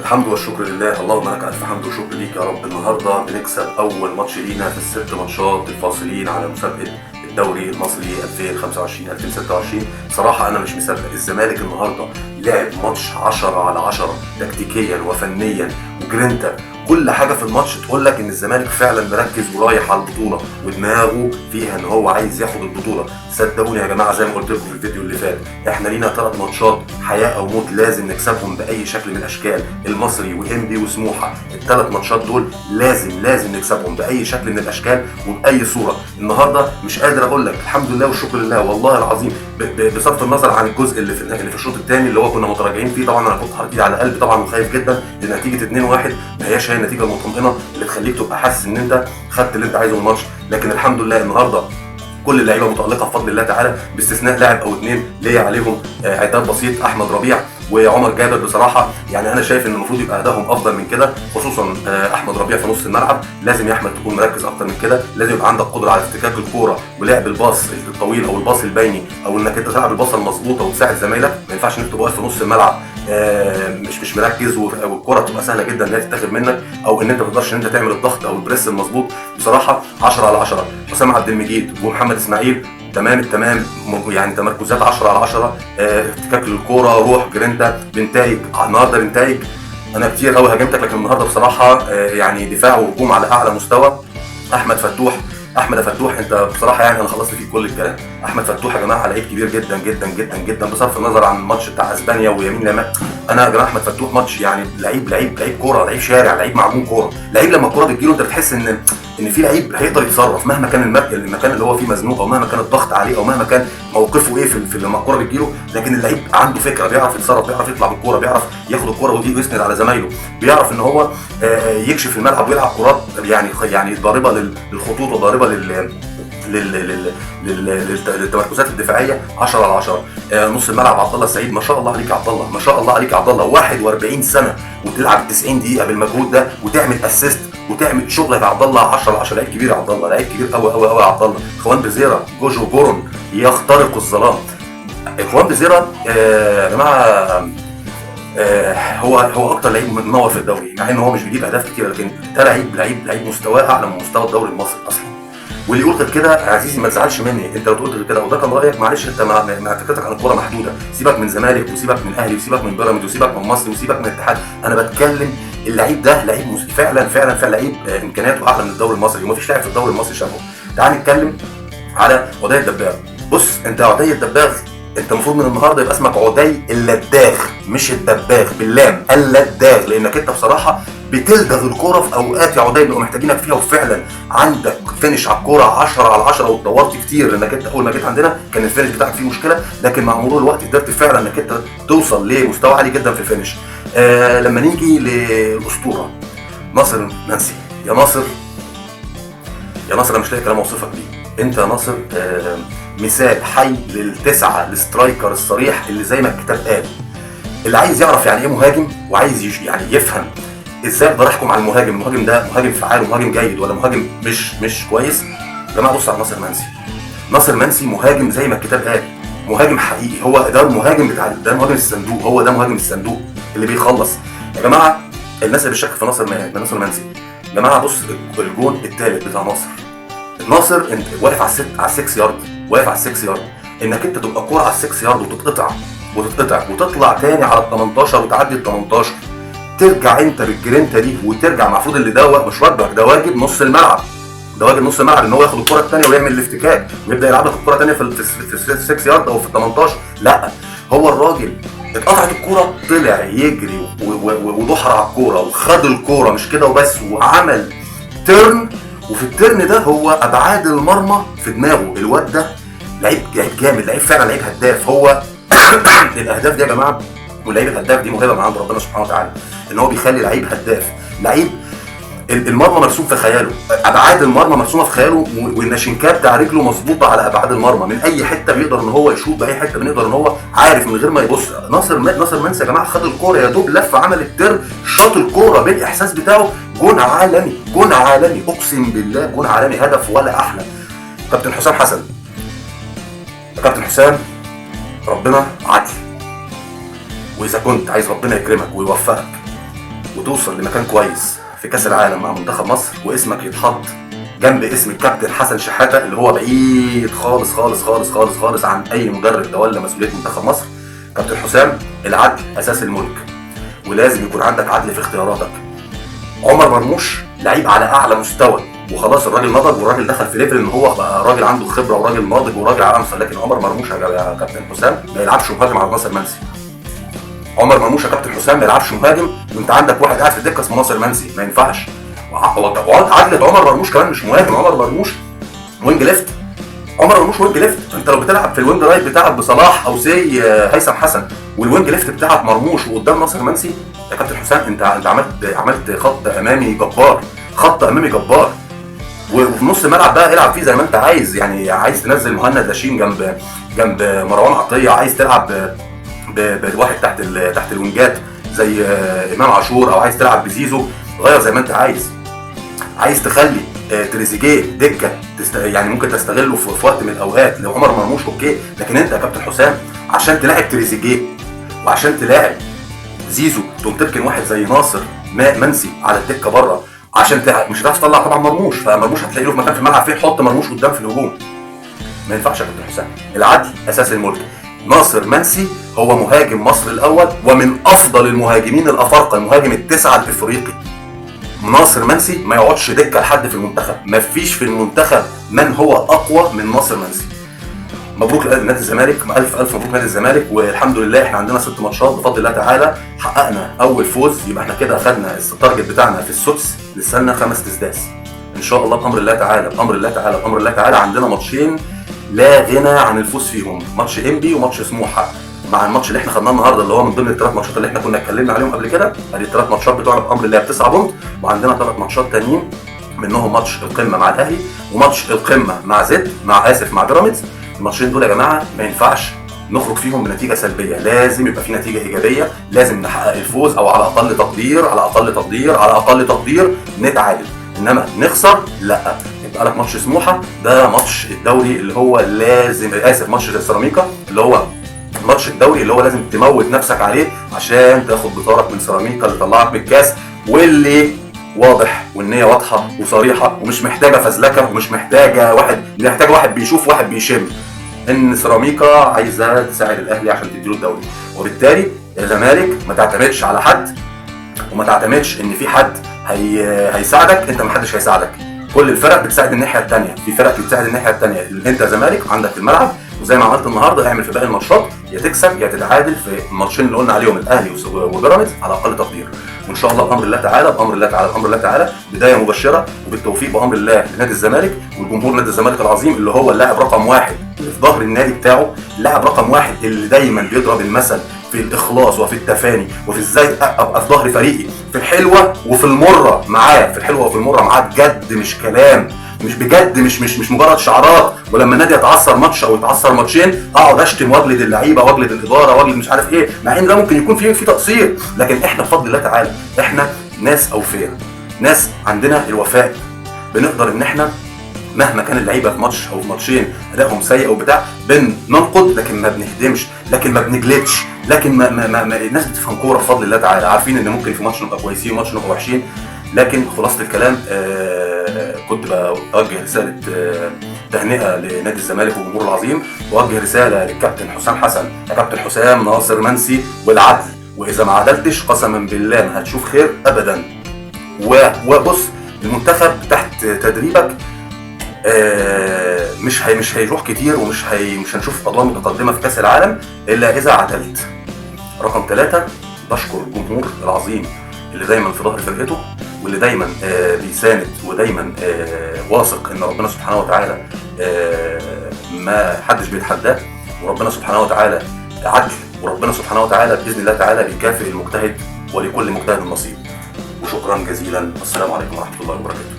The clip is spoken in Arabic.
الحمد والشكر لله، اللهم لك الف حمد وشكر ليك يا رب. النهارده بنكسب اول ماتش لينا في الست ماتشات الفاصلين على مسابقه الدوري المصري 2025 2026. صراحه انا مش مصدق. الزمالك النهارده لعب ماتش 10/10 تكتيكيا وفنيا وجرينتا، كل حاجه في الماتش تقول لك ان الزمالك فعلا مركز ورايح على البطوله ودماغه فيها ان هو عايز ياخد البطوله. صدقوني يا جماعه، زي ما قلت لكم في الفيديو اللي فات، احنا لينا 3 ماتشات حياه او موت لازم نكسبهم باي شكل من الاشكال. المصري وانبي وسموحه، ال3 ماتشات دول لازم نكسبهم باي شكل من الاشكال وباي صوره. النهارده مش قادر اقول لك الحمد لله والشكر لله والله العظيم، بصرف النظر عن الجزء اللي في الشوط الثاني اللي هو كنا متراجعين فيه. طبعا انا كنت حاطط ايدي على قلبي طبعا وخايف جدا لنتيجه 2-1، ما هياش هي النتيجه المطمئنه اللي تخليك تبقى حاسس ان انت خدت اللي انت عايزه من الماتش. لكن الحمد لله النهارده كل اللعيبه متالقه بفضل الله تعالى، باستثناء لاعب او 2 ليا عليهم عتاب بسيط، احمد ربيع وعمر جابر. بصراحه يعني انا شايف ان المفروض يبقى ادائهم افضل من كده، خصوصا احمد ربيع في نص الملعب. لازم يا احمد تكون مركز اكتر من كده، لازم يبقى عندك قدره على افتكاك الكوره ولعب الباص الطويل او الباص البيني، او انك انت تلعب الباصه المظبوطه وتساعد زمايلك. ما ينفعش انك تبقى واقف في نص الملعب مش مركز والكره تبقى سهله جدا ان هي تتاخد منك، او ان انت ما تقدرش ان انت تعمل الضغط او البريس المظبوط. بصراحه 10/10. حسام عبد المجيد ومحمد اسماعيل تمام التمام، يعني تمركزات 10/10، افتكاك للكوره، روح جرينتا، بنتايج. النهارده بنتايج انا كتير قوي هاجمتك، لكن النهارده بصراحه يعني دفاع وهجوم على اعلى مستوى. احمد فتوح انت بصراحه يعني انا خلصت فيك كل الكلام. احمد فتوح يا جماعه لعيب كبير جدا جدا جدا جدا، بصرف النظر عن الماتش بتاع اسبانيا ويمين لمال. انا يا جماعه احمد فتوح ماتش يعني لعيب كوره، لعيب شارع، لعيب معجون كوره، لعيب لما الكوره بتجيله انت بتحس ان في لعيب هيقدر يتصرف مهما كان المكان اللي هو فيه مزنوق، او مهما كان الضغط عليه، او مهما كان موقفه ايه في لما الكوره بتجيله. لكن اللعيب عنده فكره، بيعرف يتصرف، بيعرف يطلع بالكوره، بيعرف ياخد الكوره ويسند على زمايله، بيعرف ان هو يكشف الملعب ويلعب كرات يعني ضاربه للخطوط وضاربه للتمركزات الدفاعيه. 10/10. نص الملعب عبد الله السعيد، ما شاء الله عليك يا عبد الله، ما شاء الله عليك يا عبد الله. 41 سنه وتلعب 90 دقيقه بالمجهود ده وتعمل اسيست وتعمل شغلك يا عبد الله. 10/10. لعيب كبير يا عبد الله، لعيب كبير قوي قوي قوي يا عبد الله. اخوان بزيره، جوجو جورن يخترق الظلام. اخوان بزيره يا جماعه هو اكتر لعيب منور في الدوري، مع ان هو مش بيجيب اهداف كتير، لكن ده لعيب مستواه اعلى من مستوى الدوري المصري اصلا. واللي يقول غير كده عزيزي ما تزعلش مني، انت لو قلت غير كده وده كان رايك معلش، انت مع فكرتك عن الكوره محدوده. سيبك من زمالك وسيبك من اهلي وسيبك من بيراميدز وسيبك من مصر وسيبك من الاتحاد. انا بتكلم اللعيب ده لعيب فعلا لعيب امكانياته اعلى من الدوري المصري، ومفيش لاعب في الدوري المصري شبهه. تعال نتكلم على عدي الدباغ. بص انت عدي الدباغ، انت المفروض من النهارده يبقى اسمك عدي اللداغ، مش الدباغ باللام، اللداغ، لانك انت بصراحه بتلدغ الكوره في اوقات يا عدي بنبقى محتاجينك فيها، وفعلا عندك فينش على الكوره 10/10، واتطورت كتير لانك انت اول ما جيت عندنا كان الفينش بتاعك فيه مشكله، لكن مع مرور الوقت قدرت فعلا انك انت توصل لمستوى عالي جدا في الفينش. لما نيجي للاسطوره ناصر منسي، يا ناصر انا مش لاقي كلام اوصفك بيه. انت يا ناصر مثال حي للتسعه السترايكر الصريح اللي زي ما الكتاب قال. اللي عايز يعرف يعني ايه مهاجم وعايز يعني يفهم ازاي اقدر احكم على المهاجم ده مهاجم فعال ومهاجم جيد ولا مهاجم مش كويس، يا جماعه بص على ناصر منسي مهاجم زي ما الكتاب قال، مهاجم حقيقي. هو ده المهاجم ده مهاجم الصندوق، هو ده مهاجم الصندوق اللي بيخلص. يا جماعه الناس اللي بتشك في ناصر منسي، يا جماعه بص الجون الثالث بتاع ناصر انت واقف على 6 يارد، واقف على 6 يارد، انك انت تبقى كوره على 6 يارد وتتقطع وتطلع تاني على ال 18 وتعدي ال 18، ترجع انت بالجرينتا دي وترجع. المفروض اللي ده مش واجبك، ده واجب نص الملعب، ان هو ياخد الكره الثانيه ويعمل الافتكاك ويبدا يلعب لك الكره الثانيه في 6 يارد او في ال 18. لا، هو الراجل اتقطعت الكوره طلع يجري ودحر على الكوره وخد الكوره، مش كده وبس، وعمل تيرن، وفي الترن ده هو ابعاد المرمى في دماغه. الواد ده لعيب جامد، لعيب فعلا، لعيب هداف. هو الاهداف دي يا جماعه واللعيب الهداف دي موهبه من عند ربنا سبحانه وتعالى، ان هو بيخلي لعيب هداف، لعيب المرمى مرسوم في خياله، ابعاد المرمى مرسومه في خياله، والناشنكاب بتاع رجله مظبوطه على ابعاد المرمى، من اي حته بيقدر ان هو يشوط، باي حته بنقدر ان هو عارف من غير ما يبص. ناصر منسي يا جماعه خد الكوره يا دوب لف، عمل التر، شاط الكوره بالاحساس بتاعه، جون عالمي اقسم بالله، جون عالمي، هدف ولا احلى. كابتن حسام حسن، كابتن حسام ربنا عدل، واذا كنت عايز ربنا يكرمك ويوفقك وتوصل لمكان كويس في كاس العالم مع منتخب مصر، واسمك يتحط جنب اسم الكابتن حسن شحاته اللي هو بعيد خالص خالص خالص خالص خالص عن اي مدرب تولى مسؤوليه منتخب مصر. كابتن حسام، العدل اساس الملك، ولازم يكون عندك عدل في اختياراتك. عمر مرموش لعيب على اعلى مستوى، وخلاص الراجل نضج، والراجل دخل في ليفل ان هو بقى راجل عنده خبره وراجل ناضج وراجل على امثل. لكن عمر مرموش يا كابتن حسام ما يلعبش مهاجم على ناصر منسي. عمر مرموش يا كابتن حسام ما يلعبش مهاجم وانت عندك واحد قاعد في الدكه اسمه ناصر منسي، ما ينفعش. عدله عمر مرموش كمان مش مهاجم، عمر مرموش وينج ليفت. عمر مرموش وينج ليفت. انت لو بتلعب في الوينج رايت بتاعك بصلاح او سي هيثم حسن، والوينج ليفت بتاعك مرموش وقدام ناصر منسي، يا كابتن حسام انت عملت خط امامي جبار، خط امامي جبار. وفي نص الملعب بقى العب فيه زي ما انت عايز، يعني عايز تنزل مهند لاشين جنب مروان عطيه، عايز تلعب بواحد تحت الوينجات زي امام عاشور، او عايز تلعب بزيزو، غير زي ما انت عايز تخلي تريزيجيه دكه يعني ممكن تستغله في وقت من الاوقات لو عمر مرموش اوكي. لكن انت يا كابتن حسام عشان تلاعب تريزيجيه وعشان تلاعب زيزو تقوم تركن واحد زي ناصر منسي على الدكه بره، عشان مش هتعرف تطلع طبعا مرموش، فمرموش هتلاقي له في مكان في الملعب فين، حط مرموش قدام في الهجوم. ما ينفعش يا كابتن حسام. العدل اساس الملك. ناصر منسي هو مهاجم مصر الاول ومن افضل المهاجمين الافارقه، المهاجم التسعه الافريقي. ناصر منسي ما يقعدش دكه لحد في المنتخب، ما فيش في المنتخب من هو اقوى من ناصر منسي. مبروك لنادي الزمالك، الف مبروك نادي الزمالك، والحمد لله احنا عندنا 6 ماتشات بفضل الله تعالى حققنا اول فوز، يبقى احنا كده اخدنا التارجت بتاعنا في السدس، لسه لنا 5 تسداس ان شاء الله بامر الله تعالى. بامر الله تعالى بامر الله تعالى عندنا ماتشين لا غنى عن الفوز فيهم، ماتش انبي وماتش سموحه، مع الماتش اللي احنا خدناه النهارده اللي هو من ضمن ال3 ماتشات اللي احنا كنا اتكلمنا عليهم قبل كده. ادي ال3 ماتشات بتوعنا بامر الله ب9 بونت، وعندنا 3 ماتشات تانيين منهم ماتش القمه مع الاهلي وماتش القمه مع بيراميدز. الماتشين دول يا جماعه ما ينفعش نخرج فيهم بنتيجه سلبيه، لازم يبقى في نتيجه ايجابيه، لازم نحقق الفوز او على اقل تقدير نتعادل، انما نخسر لا. يبقى لك ماتش سموحه ده ماتش الدوري اللي هو لازم، ماتش السيراميكا اللي هو ماتش الدوري اللي هو لازم تموت نفسك عليه عشان تاخد بطارك من سيراميكا اللي طلعك بالكاس، واللي واضح والنيه واضحه وصريحه ومش محتاجه فزلكه ومش محتاجه واحد بيشوف واحد بيشم، ان سيراميكا عايزه تساعد الاهلي عشان تديله الدوري. وبالتالي الزمالك ما تعتمدش على حد، وما تعتمدش ان في حد هيساعدك، انت ما حدش هيساعدك. كل الفرق بتساعد الناحيه الثانيه، في فرق بتساعد الناحيه الثانيه، انت زمالك عندك الملعب، وزي ما عملت النهارده اعمل في باقي الماتشات، يا تكسب يا تتعادل في الماتشين اللي قلنا عليهم الاهلي وبيراميدز على اقل تقدير. وان شاء الله بامر الله تعالى بدايه مبشره وبالتوفيق بامر الله لنادي الزمالك والجمهور نادي الزمالك العظيم اللي هو اللاعب رقم 1 اللي في ظهر النادي بتاعه، اللاعب رقم 1 اللي دايما بيضرب المثل في الاخلاص وفي التفاني وفي ازاي ابقى في ظهر فريقي في الحلوه وفي المره معاه، بجد مش كلام، مش بجد، مش مجرد شعارات. ولما النادي يتعثر ماتش او يتعثر ماتشين اقعد اشتم واجلد اللعيبه واجلد الاداره واجلد مش عارف ايه، مع ان ده ممكن يكون في تقصير، لكن احنا بفضل الله تعالى احنا ناس اوفياء، ناس عندنا الوفاء، بنقدر ان احنا مهما كان اللعيبه في ماتش او في ماتشين ادائهم سيء او بتاع بننقد، لكن ما بنهدمش، لكن ما بنجلدش، لكن ما الناس بتفهم كوره بفضل الله تعالى، عارفين ان ممكن في ماتش نبقى كويسين وماتش نبقى وحشين. لكن خلاصه الكلام كنت بوجه رساله تهنئه لنادي الزمالك والجمهور العظيم، ووجه رساله للكابتن حسام حسن، يا كابتن حسام ناصر منسي والعدل، واذا ما عدلتش قسما بالله ما هتشوف خير ابدا. وبص المنتخب تحت تدريبك مش هيروح كتير، ومش هنشوف ادوار متقدمه في كاس العالم الا اذا عدلت. رقم 3 بشكر الجمهور العظيم اللي دايما في ظهر فرقته، واللي دايما بيساند، ودايما واثق ان ربنا سبحانه وتعالى ما حدش بيتحداه، وربنا سبحانه وتعالى عدل، وربنا سبحانه وتعالى باذن الله تعالى بيكافئ المجتهد ولكل مجتهد نصيب. وشكرا جزيلا، والسلام عليكم ورحمه الله وبركاته.